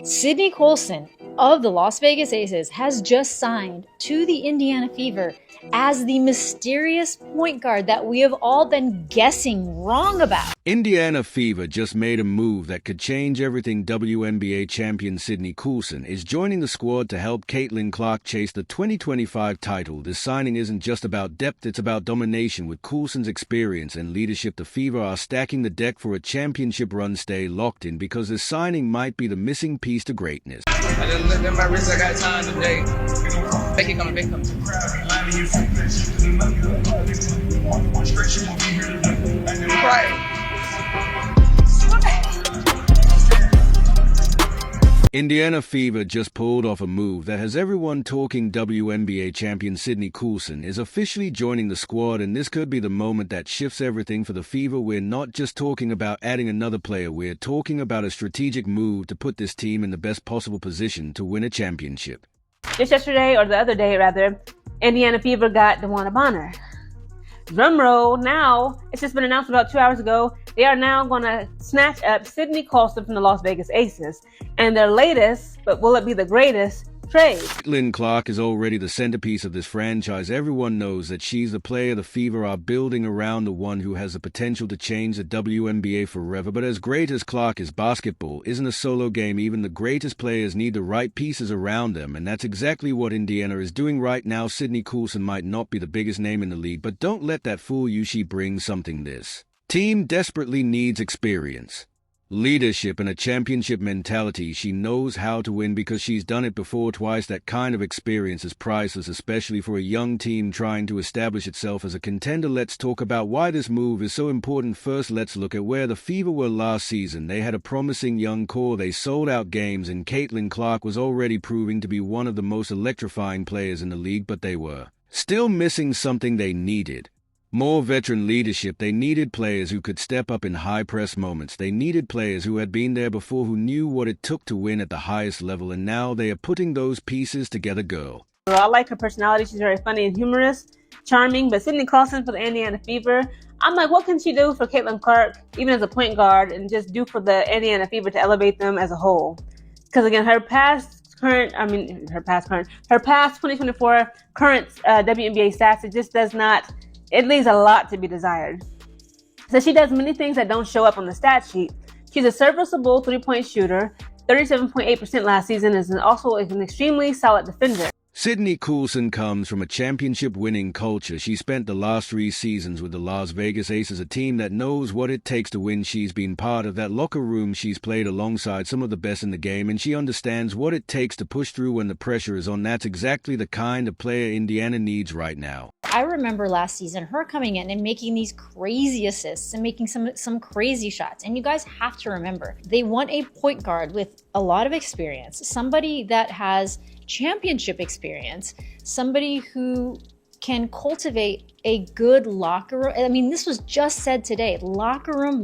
Sydney Colson of the Las Vegas Aces has just signed to the Indiana Fever as the mysterious point guard that we have all been guessing wrong about. Indiana Fever just made a move that could change everything. WNBA Champion Sydney Colson is joining the squad to help Caitlin Clark chase the 2025 title. This signing isn't just about depth, it's about domination. With Coulson's experience and leadership, the Fever are stacking the deck for a championship run. Stay locked in because this signing might be the missing piece to greatness. I just looked at my wrist, I got time today. Make it come, make it come. Right. Indiana Fever just pulled off a move that has everyone talking. WNBA champion Sydney Colson is officially joining the squad, and this could be the moment that shifts everything for the Fever. We're not just talking about adding another player, we're talking about a strategic move to put this team in the best possible position to win a championship. Just yesterday, or the other day rather, Indiana Fever got the Wand of Honor. Drumroll, now, it's just been announced about 2 hours ago, they are now going to snatch up Sydney Colson from the Las Vegas Aces. And their latest, but will it be the greatest, trade? Caitlin Clark is already the centerpiece of this franchise. Everyone knows that she's the player the Fever are building around, the one who has the potential to change the WNBA forever. But as great as Clark is, basketball isn't a solo game. Even the greatest players need the right pieces around them, and that's exactly what Indiana is doing right now. Sydney Colson might not be the biggest name in the league, but don't let that fool you. She brings something this team desperately needs: experience, leadership, and a championship mentality. She knows how to win because she's done it before twice. That kind of experience is priceless, especially for a young team trying to establish itself as a contender. Let's talk about why this move is so important. First, let's look at where the Fever were last season. They had a promising young core. They sold out games, and Caitlin Clark was already proving to be one of the most electrifying players in the league, but they were still missing something. They needed more veteran leadership. They needed players who could step up in high-press moments. They needed players who had been there before, who knew what it took to win at the highest level, and now they are putting those pieces together. Girl, I like her personality. She's very funny and humorous, charming. But Sydney Colson for the Indiana Fever, I'm like, what can she do for Caitlin Clark, even as a point guard, and just do for the Indiana Fever to elevate them as a whole? Because again, her past 2024 current WNBA stats, it just does not. It leaves a lot to be desired. So she does many things that don't show up on the stat sheet. She's a serviceable three-point shooter, 37.8% last season, and is also an extremely solid defender. Sydney Colson comes from a championship-winning culture. She spent the last 3 seasons with the Las Vegas Aces, a team that knows what it takes to win. She's been part of that locker room. She's played alongside some of the best in the game, and she understands what it takes to push through when the pressure is on. That's exactly the kind of player Indiana needs right now. I remember last season her coming in and making these crazy assists and making some crazy shots. And you guys have to remember, they want a point guard with a lot of experience, somebody that has championship experience, somebody who can cultivate a good locker room. I mean, this was just said today, locker room.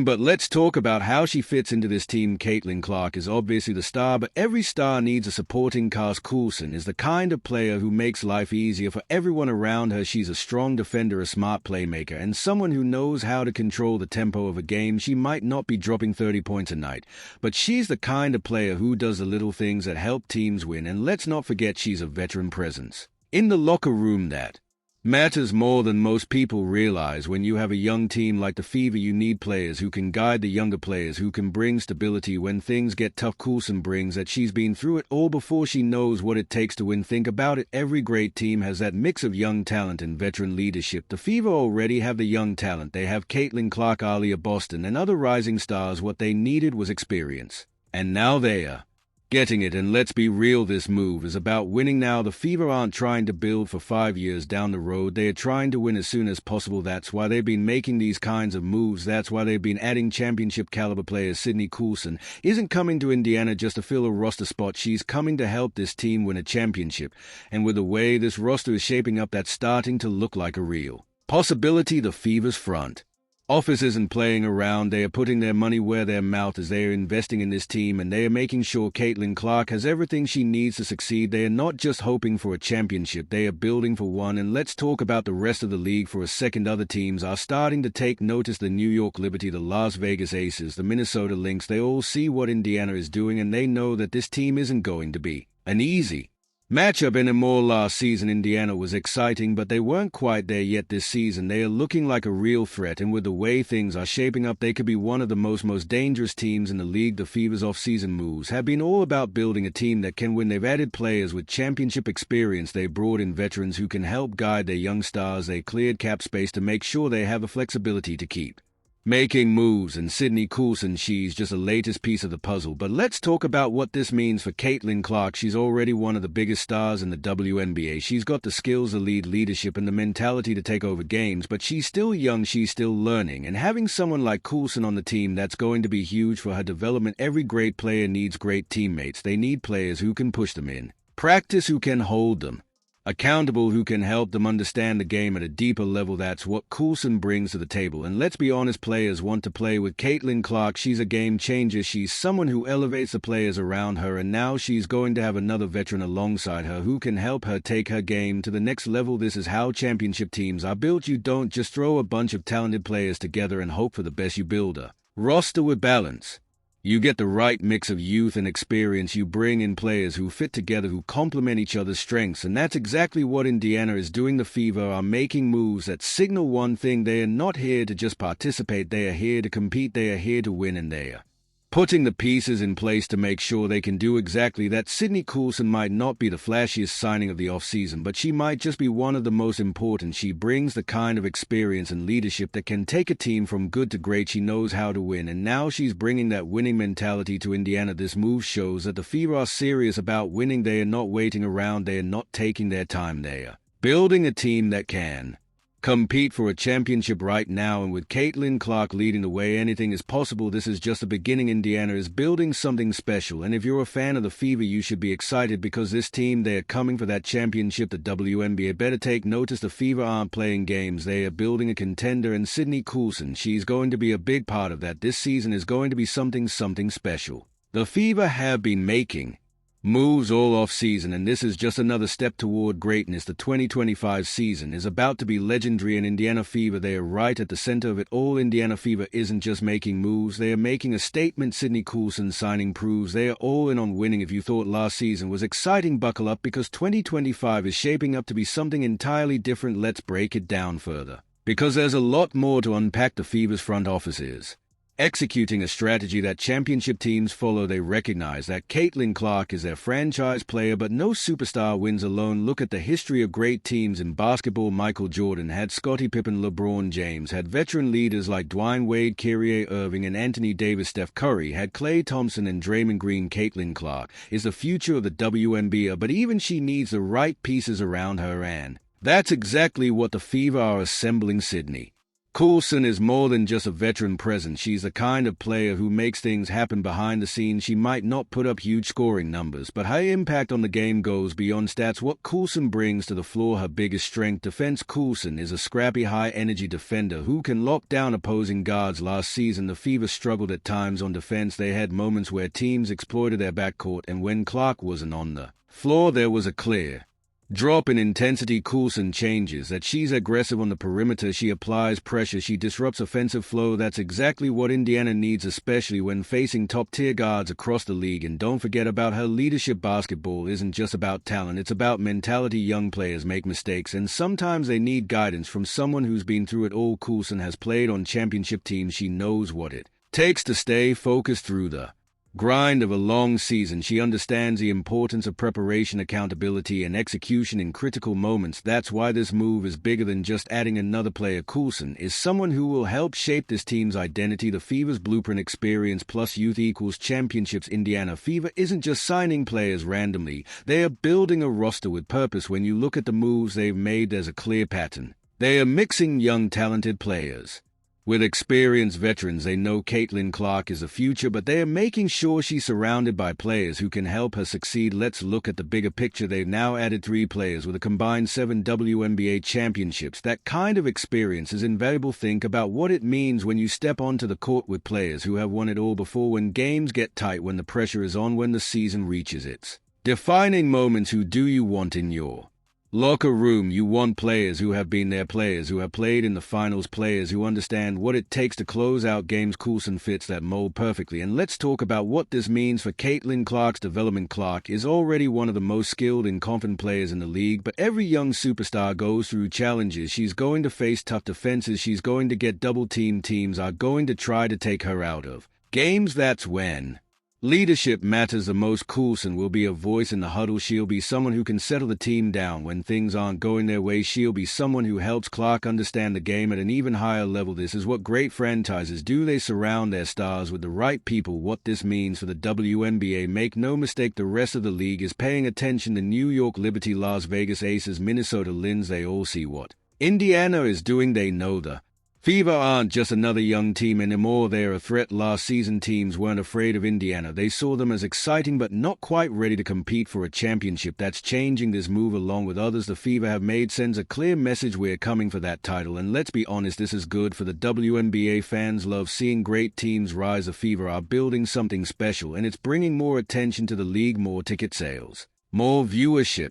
But let's talk about how she fits into this team. Caitlin Clark is obviously the star, but every star needs a supporting cast. Coulson is the kind of player who makes life easier for everyone around her. She's a strong defender, a smart playmaker, and someone who knows how to control the tempo of a game. She might not be dropping 30 points a night, but she's the kind of player who does the little things that help teams win. And let's not forget, she's a veteran presence in the locker room that matters more than most people realize. When you have a young team like the Fever, you need players who can guide the younger players, who can bring stability when things get tough. Coulson brings that. She's been through it all before. She knows what it takes to win. Think about it. Every great team has that mix of young talent and veteran leadership. The Fever already have the young talent. They have Caitlin Clark, Aaliyah Boston, and other rising stars. What they needed was experience, and now they are getting it. And let's be real, this move is about winning now. The Fever aren't trying to build for 5 years down the road. They are trying to win as soon as possible. That's why they've been making these kinds of moves. That's why they've been adding championship caliber players. Sydney Colson isn't coming to Indiana just to fill a roster spot. She's coming to help this team win a championship. And with the way this roster is shaping up, that's starting to look like a real possibility. The Fever's front Office isn't playing around. They are putting their money where their mouth is. They are investing in this team, and they are making sure Caitlin Clark has everything she needs to succeed. They are not just hoping for a championship. They are building for one. And let's talk about the rest of the league for a second. Other teams are starting to take notice. The New York Liberty, the Las Vegas Aces, the Minnesota Lynx, they all see what Indiana is doing, and they know that this team isn't going to be an easy matchup anymore. Last season, Indiana was exciting, but they weren't quite there yet this season. They are looking like a real threat, and with the way things are shaping up, they could be one of the most dangerous teams in the league. The Fever's off-season moves have been all about building a team that can win. They've added players with championship experience. They brought in veterans who can help guide their young stars. They cleared cap space to make sure they have the flexibility to keep making moves, and Sydney Colson, she's just the latest piece of the puzzle. But let's talk about what this means for Caitlin Clark. She's already one of the biggest stars in the WNBA. She's got the skills, the leadership, and the mentality to take over games, but she's still young, she's still learning, and having someone like Colson on the team, that's going to be huge for her development. Every great player needs great teammates. They need players who can push them in practice, who can hold them accountable, who can help them understand the game at a deeper level. That's what Colson brings to the table. And let's be honest, players want to play with Caitlin Clark. She's a game changer. She's someone who elevates the players around her, and now she's going to have another veteran alongside her who can help her take her game to the next level. This is how championship teams are built. You don't just throw a bunch of talented players together and hope for the best. You build a roster with balance. You get the right mix of youth and experience. You bring in players who fit together, who complement each other's strengths, and that's exactly what Indiana is doing. The Fever are making moves that signal one thing: they are not here to just participate, they are here to compete, they are here to win, and they are putting the pieces in place to make sure they can do exactly that. Sydney Colson might not be the flashiest signing of the offseason, but she might just be one of the most important. She brings the kind of experience and leadership that can take a team from good to great. She knows how to win, and now she's bringing that winning mentality to Indiana. This move shows that the Fever are serious about winning. They are not waiting around. They are not taking their time. They are building a team that can compete for a championship right now, and with Caitlin Clark leading the way, anything is possible. This is just the beginning. Indiana is building something special, and if you're a fan of the Fever, you should be excited, because this team, they are coming for that championship. The WNBA better take notice. The Fever aren't playing games. They are building a contender, and Sydney Colson, she's going to be a big part of that. This season is going to be something special. The Fever have been making moves all off-season, and this is just another step toward greatness. The 2025 season is about to be legendary, and Indiana Fever, they are right at the center of it all. Indiana Fever isn't just making moves, they are making a statement. Sydney Colson signing proves they are all in on winning. If you thought last season was exciting, buckle up, because 2025 is shaping up to be something entirely different. Let's break it down further, because there's a lot more to unpack. The Fever's front office is executing a strategy that championship teams follow. They recognize that Caitlin Clark is their franchise player, but no superstar wins alone. Look at the history of great teams in basketball. Michael Jordan had Scottie Pippen, LeBron James had veteran leaders like Dwayne Wade, Kyrie Irving, and Anthony Davis. Steph Curry had Klay Thompson and Draymond Green. Caitlin Clark is the future of the WNBA, but even she needs the right pieces around her, and that's exactly what the Fever are assembling. Sydney Colson is more than just a veteran presence. She's the kind of player who makes things happen behind the scenes. She might not put up huge scoring numbers, but her impact on the game goes beyond stats. What Colson brings to the floor, her biggest strength: defense. Colson is a scrappy, high-energy defender who can lock down opposing guards. Last season, the Fever struggled at times on defense. They had moments where teams exploited their backcourt, and when Clark wasn't on the floor, there was a clear drop in intensity. Colson changes that. She's aggressive on the perimeter. She applies pressure. She disrupts offensive flow. That's exactly what Indiana needs, especially when facing top-tier guards across the league. And don't forget about her leadership. Basketball isn't just about talent. It's about mentality. Young players make mistakes, and sometimes they need guidance from someone who's been through it all. Colson has played on championship teams. She knows what it takes to stay focused through the grind of a long season. She understands the importance of preparation, accountability, and execution in critical moments. That's why this move is bigger than just adding another player. Colson is someone who will help shape this team's identity. The Fever's blueprint: experience plus youth equals championships. Indiana Fever isn't just signing players randomly. They are building a roster with purpose. When you look at the moves they've made, there's a clear pattern. They are mixing young, talented players With experienced veterans, they know Caitlin Clark is the future, but they are making sure she's surrounded by players who can help her succeed. Let's look at the bigger picture. They've now added 3 players with a combined 7 WNBA championships. That kind of experience is invaluable. Think about what it means when you step onto the court with players who have won it all before, when games get tight, when the pressure is on, when the season reaches its defining moments. Who do you want in your locker room? You want players who have been there, players who have played in the finals, players who understand what it takes to close out games. Colson fits that mold perfectly, and let's talk about what this means for Caitlin Clark's development. Clark is already one of the most skilled and confident players in the league, but every young superstar goes through challenges. She's going to face tough defenses. She's going to get double-teamed. Teams are going to try to take her out of games. That's when leadership matters the most. Colson will be a voice in the huddle. She'll be someone who can settle the team down when things aren't going their way. She'll be someone who helps Clark understand the game at an even higher level. This is what great franchises do. They surround their stars with the right people. What this means for the WNBA, make no mistake, the rest of the league is paying attention. The New York Liberty, Las Vegas Aces, Minnesota Lynx, they all see what Indiana is doing. They know the Fever aren't just another young team anymore. They're a threat. Last season, teams weren't afraid of Indiana. They saw them as exciting but not quite ready to compete for a championship. That's changing. This move, along with others the Fever have made, sends a clear message: we're coming for that title. And let's be honest, this is good for the WNBA. Fans love seeing great teams rise. The Fever are building something special, and it's bringing more attention to the league, more ticket sales, more viewership,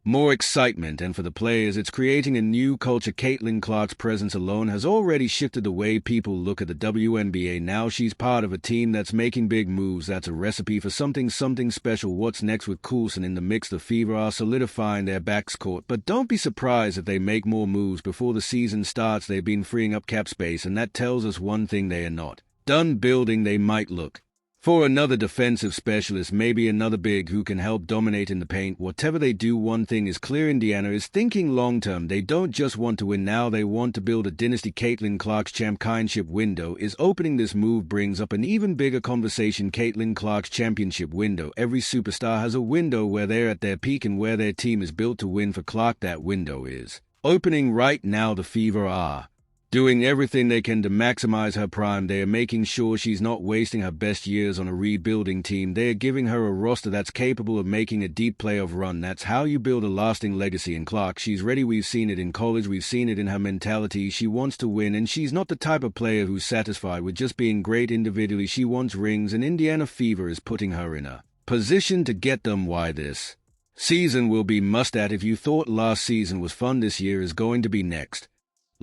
more excitement, and for the players, it's creating a new culture. Caitlin Clark's presence alone has already shifted the way people look at the WNBA. Now she's part of a team that's making big moves. That's a recipe for something special. What's next with Colson in the mix? The Fever are solidifying their backcourt, but don't be surprised if they make more moves before the season starts. They've been freeing up cap space, and that tells us one thing: they are not done building. They might look for another defensive specialist, maybe another big who can help dominate in the paint. Whatever they do, one thing is clear: Indiana is thinking long-term. They don't just want to win now, they want to build a dynasty. Caitlin Clark's championship window is opening. This move brings up an even bigger conversation: Caitlin Clark's championship window. Every superstar has a window where they're at their peak and where their team is built to win. For Clark, that window is opening right now. The Fever are doing everything they can to maximize her prime. They are making sure she's not wasting her best years on a rebuilding team. They are giving her a roster that's capable of making a deep playoff run. That's how you build a lasting legacy. In Clark, she's ready. We've seen it in college. We've seen it in her mentality. She wants to win, and she's not the type of player who's satisfied with just being great individually. She wants rings, and Indiana Fever is putting her in a position to get them. Why this season will be must-add. If you thought last season was fun, this year is going to be next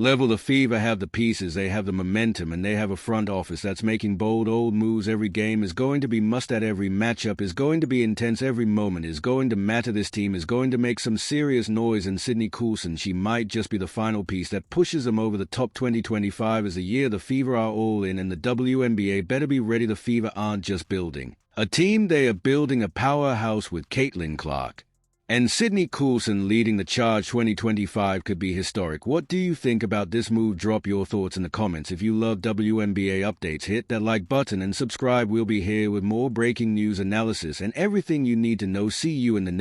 level. The Fever have the pieces, they have the momentum, and they have a front office that's making bold, old moves. Every game is going to be must-add. Every matchup is going to be intense. Every moment is going to matter. This team is going to make some serious noise, and Sydney Colson, she might just be the final piece that pushes them over the top. 2025 is the year the Fever are all in, and the WNBA better be ready. The Fever aren't just building a team, they are building a powerhouse with Caitlin Clark and Sydney Colson leading the charge. 2025 could be historic. What do you think about this move? Drop your thoughts in the comments. If you love WNBA updates, hit that like button and subscribe. We'll be here with more breaking news, analysis, and everything you need to know. See you in the next